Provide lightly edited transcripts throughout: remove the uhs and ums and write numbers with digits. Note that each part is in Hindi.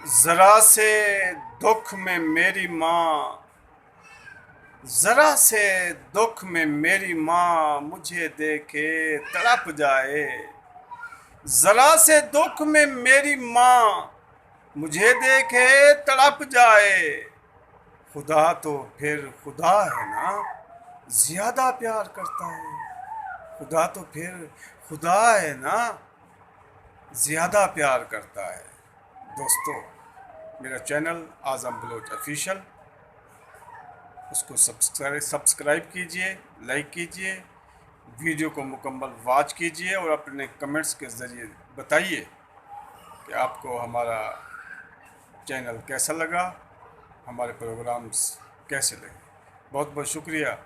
जरा से दुख में मेरी माँ, जरा से दुख में मेरी माँ मुझे देखे तड़प जाए। जरा से दुख में मेरी माँ मुझे देखे तड़प जाए। खुदा तो फिर खुदा है ना, ज्यादा प्यार करता है। खुदा तो फिर खुदा है ना, ज्यादा प्यार करता है। दोस्तों, मेरा चैनल आज़म बलोच ऑफिशियल, उसको सब्सक्राइब कीजिए, लाइक कीजिए, वीडियो को मुकम्मल वॉच कीजिए और अपने कमेंट्स के ज़रिए बताइए कि आपको हमारा चैनल कैसा लगा, हमारे प्रोग्राम्स कैसे लगे। बहुत बहुत शुक्रिया।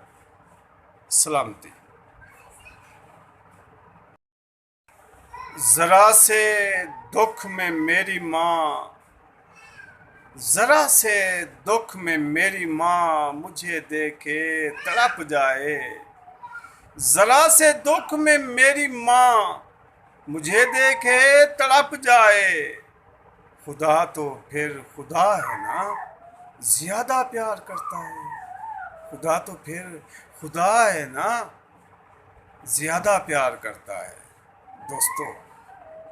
सलामती। ज़रा से दुख में मेरी माँ, जरा से दुख में मेरी माँ मुझे देखे तड़प जाए। जरा से दुख में मेरी माँ मुझे देखे तड़प जाए। खुदा तो फिर खुदा है ना, ज्यादा प्यार करता है। खुदा तो फिर खुदा है ना, ज्यादा प्यार करता है। दोस्तों,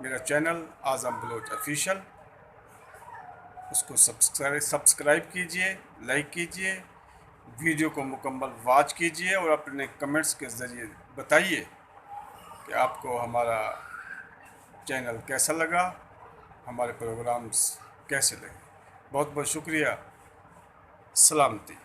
मेरा चैनल आज़म बलोच ऑफिशियल, उसको सब्सक्राइब कीजिए, लाइक कीजिए, वीडियो को मुकम्मल वॉच कीजिए और अपने कमेंट्स के ज़रिए बताइए कि आपको हमारा चैनल कैसा लगा, हमारे प्रोग्राम्स कैसे लगे। बहुत बहुत शुक्रिया। सलामती।